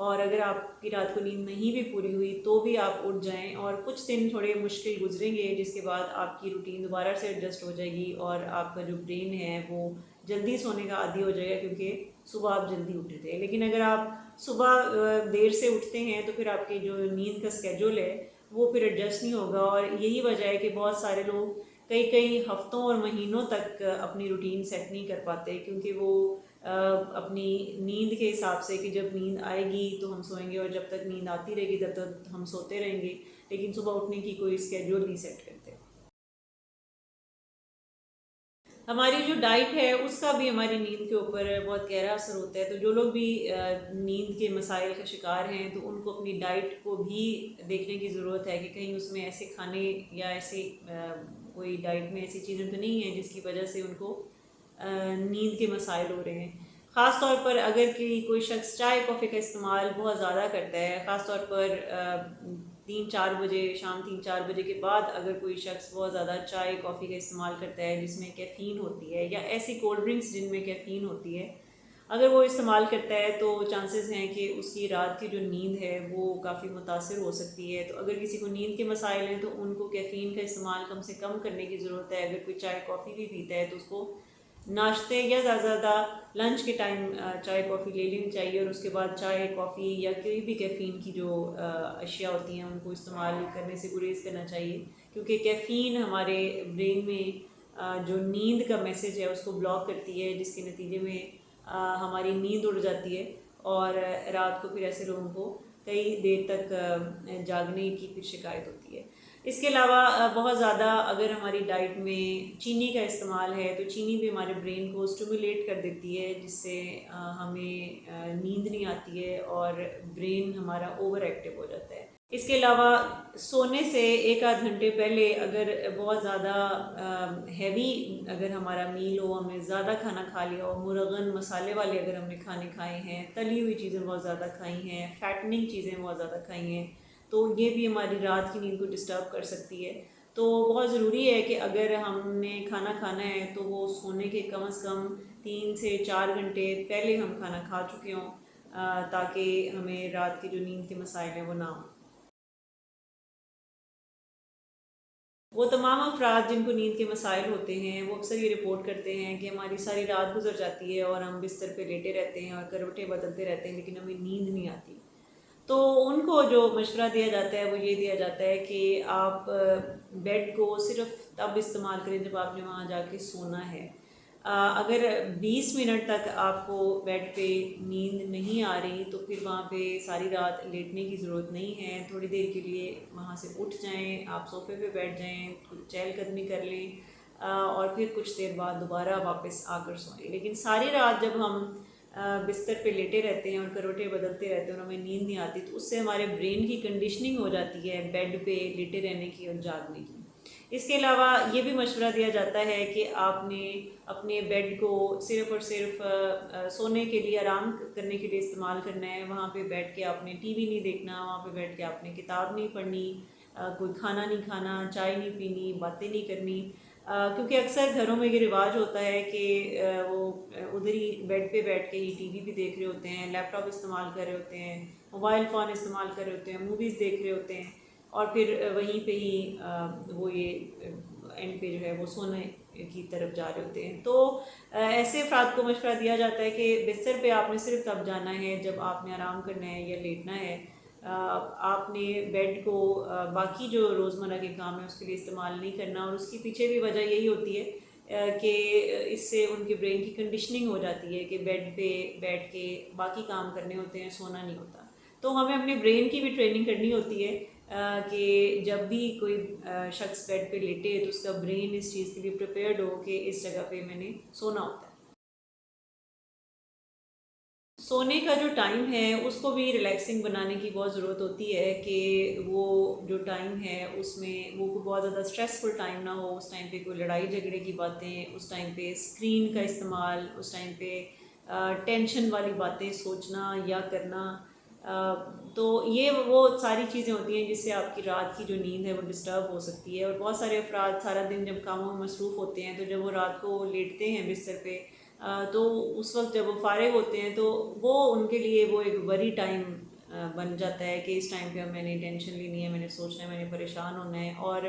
اور اگر آپ کی رات کو نیند نہیں بھی پوری ہوئی تو بھی آپ اٹھ جائیں، اور کچھ دن تھوڑے مشکل گزریں گے جس کے بعد آپ کی روٹین دوبارہ سے ایڈجسٹ ہو جائے گی اور آپ کا جو برین ہے وہ جلدی سونے کا عادی ہو جائے گا، کیونکہ صبح آپ جلدی اٹھے تھے۔ لیکن اگر آپ صبح دیر سے اٹھتے ہیں تو پھر آپ کی جو نیند کا اسکیجول ہے وہ پھر ایڈجسٹ نہیں ہوگا، اور یہی وجہ ہے کہ بہت سارے لوگ کئی کئی ہفتوں اور مہینوں تک اپنی روٹین سیٹ نہیں کر پاتے، کیونکہ وہ اپنی نیند کے حساب سے کہ جب نیند آئے گی تو ہم سوئیں گے، اور جب تک نیند آتی رہے گی تب تک ہم سوتے رہیں گے، لیکن صبح اٹھنے کی کوئی اسکیجول نہیں سیٹ کرتے۔ ہماری جو ڈائٹ ہے اس کا بھی ہماری نیند کے اوپر بہت گہرا اثر ہوتا ہے، تو جو لوگ بھی نیند کے مسائل کا شکار ہیں تو ان کو اپنی ڈائٹ کو بھی دیکھنے کی ضرورت ہے کہ کہیں اس میں ایسے کھانے یا ایسے کوئی ڈائٹ میں ایسی چیزیں تو نہیں ہیں جس کی وجہ سے ان کو نیند کے مسائل ہو رہے ہیں۔ خاص طور پر اگر کوئی شخص چائے کافی کا استعمال بہت زیادہ کرتا ہے، خاص طور پر 3-4 بجے، شام 3-4 بجے کے بعد اگر کوئی شخص بہت زیادہ چائے کافی کا استعمال کرتا ہے جس میں کیفین ہوتی ہے، یا ایسی کولڈ ڈرنکس جن میں کیفین ہوتی ہے، اگر وہ استعمال کرتا ہے تو چانسز ہیں کہ اس کی رات کی جو نیند ہے وہ کافی متاثر ہو سکتی ہے۔ تو اگر کسی کو نیند کے مسائل ہیں تو ان کو کیفین کا استعمال کم سے کم کرنے کی ضرورت ہے۔ اگر کوئی چائے کافی بھی پیتا ہے تو اس کو ناشتے یا زیادہ زیادہ لنچ کے ٹائم چائے کافی لے لینی چاہیے، اور اس کے بعد چائے کافی یا کوئی بھی کیفین کی جو اشیاء ہوتی ہیں ان کو استعمال کرنے سے گریز کرنا چاہیے، کیونکہ کیفین ہمارے برین میں جو نیند کا میسج ہے اس کو بلاک کرتی ہے، جس کے نتیجے میں ہماری نیند اڑ جاتی ہے، اور رات کو پھر ایسے لوگوں کو کئی دیر تک جاگنے کی پھر شکایت ہوتی ہے۔ اس کے علاوہ بہت زیادہ اگر ہماری ڈائٹ میں چینی کا استعمال ہے تو چینی بھی ہمارے برین کو اسٹیمولیٹ کر دیتی ہے، جس سے ہمیں نیند نہیں آتی ہے اور برین ہمارا اوور ایکٹیو ہو جاتا ہے۔ اس کے علاوہ سونے سے 1-8 گھنٹے پہلے اگر بہت زیادہ ہیوی اگر ہمارا میل ہو، ہم نے زیادہ کھانا کھا لیا ہو، مرغن مسالے والے اگر ہم نے کھانے کھائے ہیں، تلی ہوئی چیزیں بہت زیادہ کھائی ہیں، فیٹننگ چیزیں بہت زیادہ کھائی ہیں، تو یہ بھی ہماری رات کی نیند کو ڈسٹرب کر سکتی ہے۔ تو بہت ضروری ہے کہ اگر ہم نے کھانا کھانا ہے تو وہ سونے کے کم از کم 3 سے 4 گھنٹے پہلے ہم کھانا کھا چکے ہوں، تاکہ ہمیں رات کی جو نیند کے مسائل ہیں وہ نہ ہوں۔ وہ تمام افراد جن کو نیند کے مسائل ہوتے ہیں وہ اکثر یہ رپورٹ کرتے ہیں کہ ہماری ساری رات گزر جاتی ہے اور ہم بستر پہ لیٹے رہتے ہیں اور کروٹیں بدلتے رہتے ہیں، لیکن ہمیں نیند نہیں آتی۔ تو ان کو جو مشورہ دیا جاتا ہے وہ یہ دیا جاتا ہے کہ آپ بیڈ کو صرف تب استعمال کریں جب آپ نے وہاں جا کے سونا ہے۔ اگر 20 منٹ تک آپ کو بیڈ پہ نیند نہیں آ رہی تو پھر وہاں پہ ساری رات لیٹنے کی ضرورت نہیں ہے، تھوڑی دیر کے لیے وہاں سے اٹھ جائیں، آپ صوفے پہ بیٹھ جائیں، کچھ چہل قدمی کر لیں، اور پھر کچھ دیر بعد دوبارہ واپس آ کر سوئیں۔ لیکن ساری رات جب ہم بستر پہ لیٹے رہتے ہیں اور کروٹیں بدلتے رہتے ہیں اور ہمیں نیند نہیں آتی تو اس سے ہمارے برین کی کنڈیشننگ ہو جاتی ہے بیڈ پہ لیٹے رہنے کی اور جاگنے کی۔ اس کے علاوہ یہ بھی مشورہ دیا جاتا ہے کہ آپ نے اپنے بیڈ کو صرف اور صرف سونے کے لیے، آرام کرنے کے لیے استعمال کرنا ہے۔ وہاں پہ بیٹھ کے آپ نے ٹی وی نہیں دیکھنا، وہاں پہ بیٹھ کے آپ نے کتاب نہیں پڑھنی، کوئی کھانا نہیں کھانا، چائے نہیں پینی، باتیں نہیں کرنی، کیونکہ اکثر گھروں میں یہ رواج ہوتا ہے کہ وہ ادھر ہی بیڈ پہ بیٹھ کے ہی ٹی وی بھی دیکھ رہے ہوتے ہیں، لیپ ٹاپ استعمال کر رہے ہوتے ہیں، موبائل فون استعمال کر رہے ہوتے ہیں، موویز دیکھ رہے ہوتے ہیں، اور پھر وہیں پہ ہی وہ یہ اینڈ پہ جو ہے وہ سونے کی طرف جا رہے ہوتے ہیں۔ تو ایسے افراد کو مشورہ دیا جاتا ہے کہ بستر پہ آپ نے صرف تب جانا ہے جب آپ نے آرام کرنا ہے یا لیٹنا ہے۔ آپ نے بیڈ کو باقی جو روزمرہ کے کام ہیں اس کے لیے استعمال نہیں کرنا، اور اس کی پیچھے بھی وجہ یہی ہوتی ہے کہ اس سے ان کے برین کی کنڈیشننگ ہو جاتی ہے کہ بیڈ پہ بیٹھ کے باقی کام کرنے ہوتے ہیں، سونا نہیں ہوتا۔ تو ہمیں اپنے برین کی بھی ٹریننگ کرنی ہوتی ہے کہ جب بھی کوئی شخص بیڈ پہ لیٹے تو اس کا برین اس چیز کے لیے پریپیئرڈ ہو کہ اس جگہ پہ میں نے سونا ہوتا ہے۔ سونے کا جو ٹائم ہے اس کو بھی ریلیکسنگ بنانے کی بہت ضرورت ہوتی ہے کہ وہ جو ٹائم ہے اس میں وہ بہت زیادہ اسٹریسفل ٹائم نہ ہو، اس ٹائم پہ کوئی لڑائی جھگڑے کی باتیں، اس ٹائم پہ اسکرین کا استعمال، اس ٹائم پہ ٹینشن والی باتیں سوچنا یا کرنا۔ تو یہ وہ ساری چیزیں ہوتی ہیں جس سے آپ کی رات کی جو نیند ہے وہ ڈسٹرب ہو سکتی ہے، اور بہت سارے افراد سارا دن جب کاموں میں مصروف ہوتے ہیں تو جب وہ رات کو لیٹتے ہیں بستر پہ تو اس وقت جب وہ فارغ ہوتے ہیں تو وہ ان کے لیے وہ ایک وری ٹائم بن جاتا ہے کہ اس ٹائم پہ اب میں نے ٹینشن لینی ہے، میں نے سوچنا ہے، میں نے پریشان ہونا ہے. اور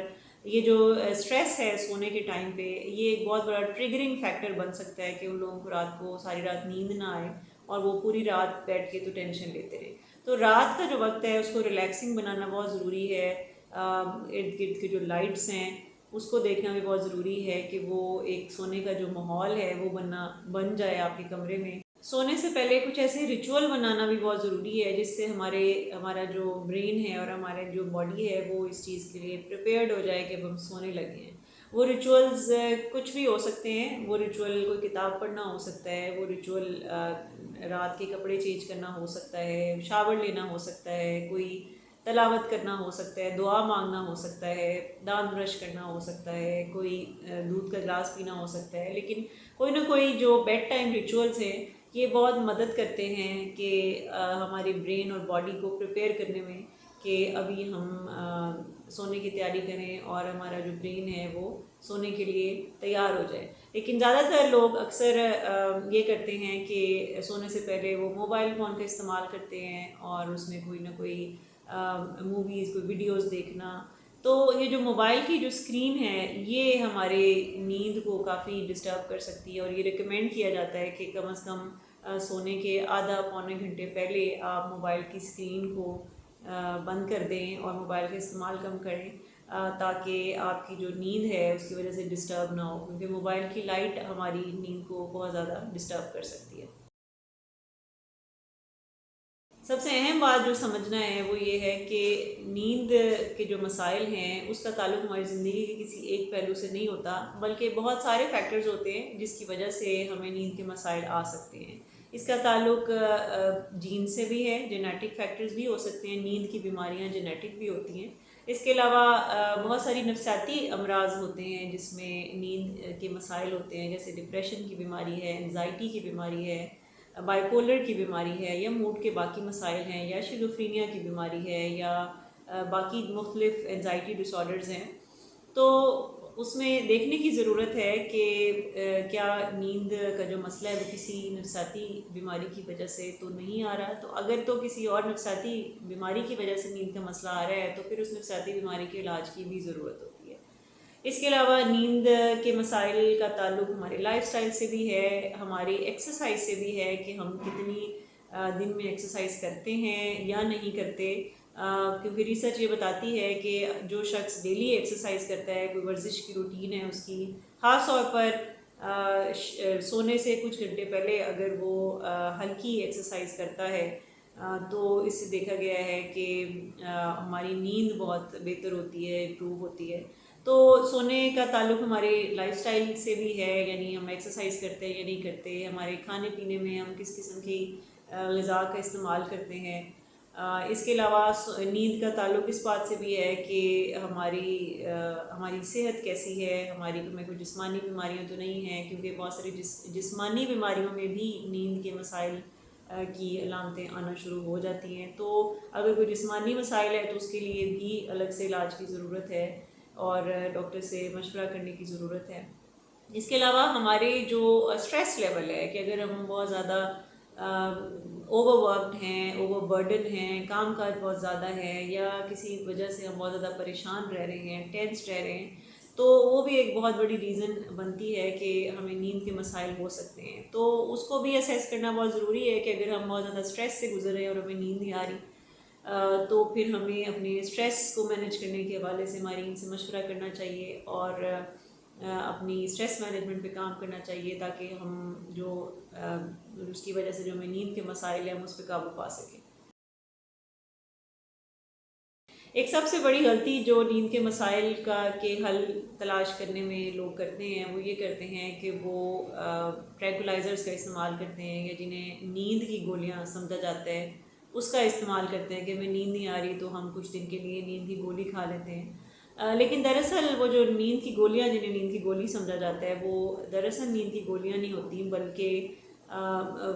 یہ جو اسٹریس ہے سونے کے ٹائم پہ، یہ ایک بہت بڑا ٹریگرنگ فیکٹر بن سکتا ہے کہ ان لوگوں کو رات کو ساری رات نیند نہ آئے اور وہ پوری رات بیٹھ کے تو ٹینشن لیتے رہے. تو رات کا جو وقت ہے اس کو ریلیکسنگ بنانا بہت ضروری ہے. ارد گرد کے جو لائٹس ہیں اس کو دیکھنا بھی بہت ضروری ہے کہ وہ ایک سونے کا جو ماحول ہے وہ بن جائے آپ کے کمرے میں. سونے سے پہلے کچھ ایسے ریچول بنانا بھی بہت ضروری ہے جس سے ہمارا جو برین ہے اور ہمارے جو باڈی ہے وہ اس چیز کے لیے پریپیئرڈ ہو جائے کہ اب ہم سونے لگے ہیں. وہ ریچولز کچھ بھی ہو سکتے ہیں. وہ ریچول کوئی کتاب پڑھنا ہو سکتا ہے، وہ ریچول رات کے کپڑے چینج کرنا ہو سکتا ہے، شاور لینا ہو سکتا ہے، کوئی تلاوت کرنا ہو سکتا ہے، دعا مانگنا ہو سکتا ہے، دانت برش کرنا ہو سکتا ہے، کوئی دودھ کا گلاس پینا ہو سکتا ہے. لیکن کوئی نہ کوئی جو بیڈ ٹائم ریچولز ہیں یہ بہت مدد کرتے ہیں کہ ہمارے برین اور باڈی کو پریپیئر کرنے میں کہ ابھی ہم سونے کی تیاری کریں اور ہمارا جو برین ہے وہ سونے کے لیے تیار ہو جائے. لیکن زیادہ تر لوگ اکثر یہ کرتے ہیں کہ سونے سے پہلے وہ موبائل فون کا استعمال کرتے ہیں اور اس میں کوئی نہ کوئی موویز، کوئی ویڈیوز دیکھنا. تو یہ جو موبائل کی جو اسکرین ہے یہ ہمارے نیند کو کافی ڈسٹرب کر سکتی ہے، اور یہ ریکمینڈ کیا جاتا ہے کہ کم از کم سونے کے آدھا پونے گھنٹے پہلے آپ موبائل کی اسکرین کو بند کر دیں اور موبائل کا استعمال کم کریں تاکہ آپ کی جو نیند ہے اس کی وجہ سے ڈسٹرب نہ ہو، کیونکہ موبائل کی لائٹ ہماری نیند کو بہت زیادہ ڈسٹرب کر سکتی ہے. سب سے اہم بات جو سمجھنا ہے وہ یہ ہے کہ نیند کے جو مسائل ہیں اس کا تعلق ہماری زندگی کے کسی ایک پہلو سے نہیں ہوتا، بلکہ بہت سارے فیکٹرز ہوتے ہیں جس کی وجہ سے ہمیں نیند کے مسائل آ سکتے ہیں. اس کا تعلق جین سے بھی ہے، جینیٹک فیکٹرز بھی ہو سکتے ہیں. نیند کی بیماریاں جینیٹک بھی ہوتی ہیں. اس کے علاوہ بہت ساری نفسیاتی امراض ہوتے ہیں جس میں نیند کے مسائل ہوتے ہیں، جیسے ڈپریشن کی بیماری ہے، انزائٹی کی بیماری ہے، بائی پولر کی بیماری ہے، یا موڈ کے باقی مسائل ہیں، یا شیزوفرینیا کی بیماری ہے، یا باقی مختلف انزائٹی ڈس آرڈرز ہیں. تو اس میں دیکھنے کی ضرورت ہے کہ کیا نیند کا جو مسئلہ ہے وہ کسی نفسیاتی بیماری کی وجہ سے تو نہیں آ رہا. تو اگر تو کسی اور نفسیاتی بیماری کی وجہ سے نیند کا مسئلہ آ رہا ہے تو پھر اس نفسیاتی بیماری کے علاج کی بھی ضرورت ہوتی ہے. اس کے علاوہ نیند کے مسائل کا تعلق ہمارے لائف سٹائل سے بھی ہے، ہماری ایکسرسائز سے بھی ہے کہ ہم کتنی دن میں ایکسرسائز کرتے ہیں یا نہیں کرتے. کیونکہ ریسرچ یہ بتاتی ہے کہ جو شخص ڈیلی ایکسرسائز کرتا ہے، کوئی ورزش کی روٹین ہے اس کی، خاص طور پر سونے سے کچھ گھنٹے پہلے اگر وہ ہلکی ایکسرسائز کرتا ہے تو اس سے دیکھا گیا ہے کہ ہماری نیند بہت بہتر ہوتی ہے، امپروو ہوتی ہے. تو سونے کا تعلق ہمارے لائف سٹائل سے بھی ہے، یعنی ہم ایکسرسائز کرتے ہیں یا نہیں کرتے، ہمارے کھانے پینے میں ہم کس قسم کی غذا کا استعمال کرتے ہیں. اس کے علاوہ نیند کا تعلق اس بات سے بھی ہے کہ ہماری صحت کیسی ہے، ہماری میں کوئی جسمانی بیماریاں تو نہیں ہیں، کیونکہ بہت ساری جسمانی بیماریوں میں بھی نیند کے مسائل کی علامتیں آنا شروع ہو جاتی ہیں. تو اگر کوئی جسمانی مسائل ہے تو اس کے لیے بھی الگ سے علاج کی ضرورت ہے اور ڈاکٹر سے مشورہ کرنے کی ضرورت ہے. اس کے علاوہ ہمارے جو اسٹریس لیول ہے کہ اگر ہم بہت زیادہ اوور ورکڈ ہیں، اوور برڈن ہیں، کام کاج بہت زیادہ ہے، یا کسی وجہ سے ہم بہت زیادہ پریشان رہ رہے ہیں، ٹینس رہ رہے ہیں، تو وہ بھی ایک بہت بڑی ریزن بنتی ہے کہ ہمیں نیند کے مسائل ہو سکتے ہیں. تو اس کو بھی اسیس کرنا بہت ضروری ہے کہ اگر ہم بہت زیادہ اسٹریس سے گزر رہے ہیں اور ہمیں نیند نہیں آ رہی تو پھر ہمیں اپنے اسٹریس کو مینیج کرنے کے حوالے سے ماہرین سے مشورہ کرنا چاہیے اور اپنی اسٹریس مینجمنٹ پہ کام کرنا چاہیے تاکہ ہم جو اس کی وجہ سے جو ہمیں نیند کے مسائل ہیں ہم اس پہ قابو پا سکیں. ایک سب سے بڑی غلطی جو نیند کے مسائل کے حل تلاش کرنے میں لوگ کرتے ہیں وہ یہ کرتے ہیں کہ وہ ٹرینکولائزرز کا استعمال کرتے ہیں، یا جنہیں نیند کی گولیاں سمجھا جاتا ہے اس کا استعمال کرتے ہیں کہ ہمیں نیند نہیں آ رہی تو ہم کچھ دن کے لیے نیند کی گولی کھا لیتے ہیں. لیکن دراصل وہ جو نیند کی گولیاں جنہیں نیند کی گولی سمجھا جاتا ہے وہ دراصل نیند کی گولیاں نہیں ہوتی، بلکہ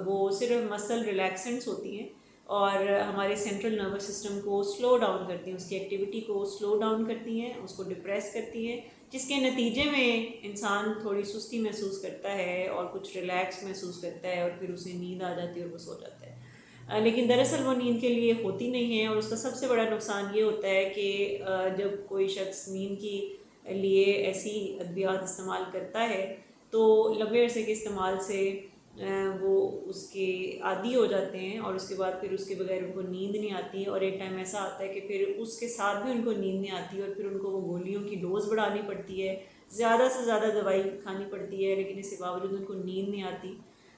وہ صرف مسل ریلیکسنٹس ہوتی ہیں اور ہمارے سینٹرل نروس سسٹم کو سلو ڈاؤن کرتی ہیں، اس کی ایکٹیویٹی کو سلو ڈاؤن کرتی ہیں، اس کو ڈپریس کرتی ہیں، جس کے نتیجے میں انسان تھوڑی سستی محسوس کرتا ہے اور کچھ ریلیکس محسوس کرتا ہے اور پھر اسے نیند آ جاتی ہے اور وہ سو جاتا ہے. لیکن دراصل وہ نیند کے لیے ہوتی نہیں ہے، اور اس کا سب سے بڑا نقصان یہ ہوتا ہے کہ جب کوئی شخص نیند کی لیے ایسی ادویات استعمال کرتا ہے تو لمبے عرصے کے استعمال سے وہ اس کے عادی ہو جاتے ہیں، اور اس کے بعد پھر اس کے بغیر ان کو نیند نہیں آتی، اور ایک ٹائم ایسا آتا ہے کہ پھر اس کے ساتھ بھی ان کو نیند نہیں آتی، اور پھر ان کو وہ گولیوں کی ڈوز بڑھانی پڑتی ہے، زیادہ سے زیادہ دوائی کھانی پڑتی ہے، لیکن اس کے باوجود ان کو نیند نہیں آتی،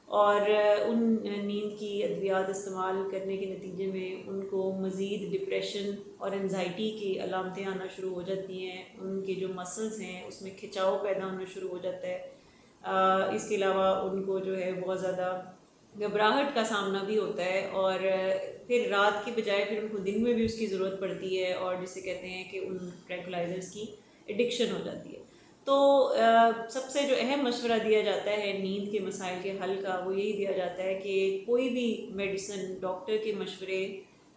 اور ان نیند کی ادویات استعمال کرنے کے نتیجے میں ان کو مزید ڈپریشن اور انزائٹی کی علامتیں آنا شروع ہو جاتی ہیں، ان کے جو مسلز ہیں اس میں کھچاؤ پیدا ہونا شروع ہو جاتا ہے، اس کے علاوہ ان کو جو ہے بہت زیادہ گھبراہٹ کا سامنا بھی ہوتا ہے، اور پھر رات کی بجائے پھر ان کو دن میں بھی اس کی ضرورت پڑتی ہے، اور جسے کہتے ہیں کہ ان ٹرینکولائزرز کی ایڈکشن ہو جاتی ہے۔ تو سب سے جو اہم مشورہ دیا جاتا ہے نیند کے مسائل کے حل کا، وہ یہی دیا جاتا ہے کہ کوئی بھی میڈیسن ڈاکٹر کے مشورے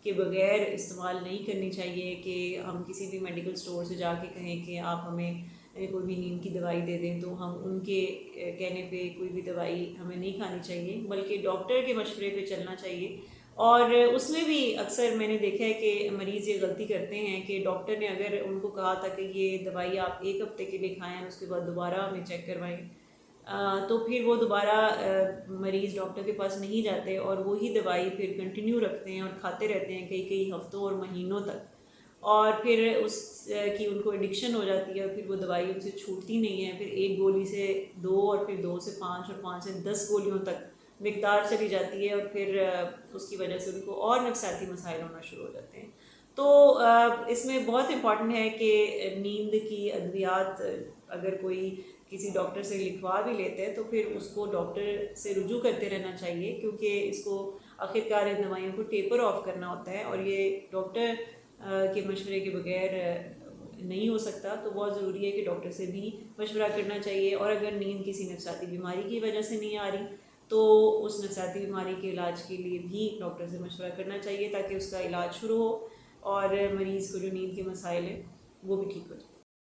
کے بغیر استعمال نہیں کرنی چاہیے، کہ ہم کسی بھی میڈیکل اسٹور سے جا کے کہیں کہ آپ ہمیں کوئی بھی نیند کی دوائی دے دیں، تو ہم ان کے کہنے پہ کوئی بھی دوائی ہمیں نہیں کھانی چاہیے، بلکہ ڈاکٹر کے مشورے پہ چلنا چاہیے۔ اور اس میں بھی اکثر میں نے دیکھا ہے کہ مریض یہ غلطی کرتے ہیں کہ ڈاکٹر نے اگر ان کو کہا تھا کہ یہ دوائی آپ 1 ہفتے کے لیے کھائیں، اس کے بعد دوبارہ ہمیں چیک کروائیں، تو پھر وہ دوبارہ مریض ڈاکٹر کے پاس نہیں جاتے، اور وہی دوائی پھر کنٹینیو رکھتے ہیں اور کھاتے رہتے ہیں کئی ہفتوں اور مہینوں تک، اور پھر اس کی ان کو ایڈکشن ہو جاتی ہے، اور پھر وہ دوائی ان سے چھوٹتی نہیں ہے، پھر 1 گولی سے 2، اور پھر 2 سے 5، اور 5 سے 10 گولیوں تک مقدار چلی جاتی ہے، اور پھر اس کی وجہ سے ان کو اور نفسیاتی مسائل ہونا شروع ہو جاتے ہیں۔ تو اس میں بہت امپورٹنٹ ہے کہ نیند کی ادویات اگر کوئی کسی ڈاکٹر سے لکھوا بھی لیتے ہیں تو پھر اس کو ڈاکٹر سے رجوع کرتے رہنا چاہیے، کیونکہ اس کو آخرکار ان دوائیوں کو ٹیپر آف کرنا ہوتا ہے، اور یہ ڈاکٹر کے مشورے کے بغیر نہیں ہو سکتا، تو بہت ضروری ہے کہ ڈاکٹر سے بھی مشورہ کرنا چاہیے، اور اگر نیند کسی نفسیاتی بیماری کی وجہ سے نہیں آ رہی تو اس نفسیاتی بیماری کے علاج کے لیے بھی ڈاکٹر سے مشورہ کرنا چاہیے، تاکہ اس کا علاج شروع ہو اور مریض کو جو نیند کے مسائل ہیں وہ بھی ٹھیک ہو جائے۔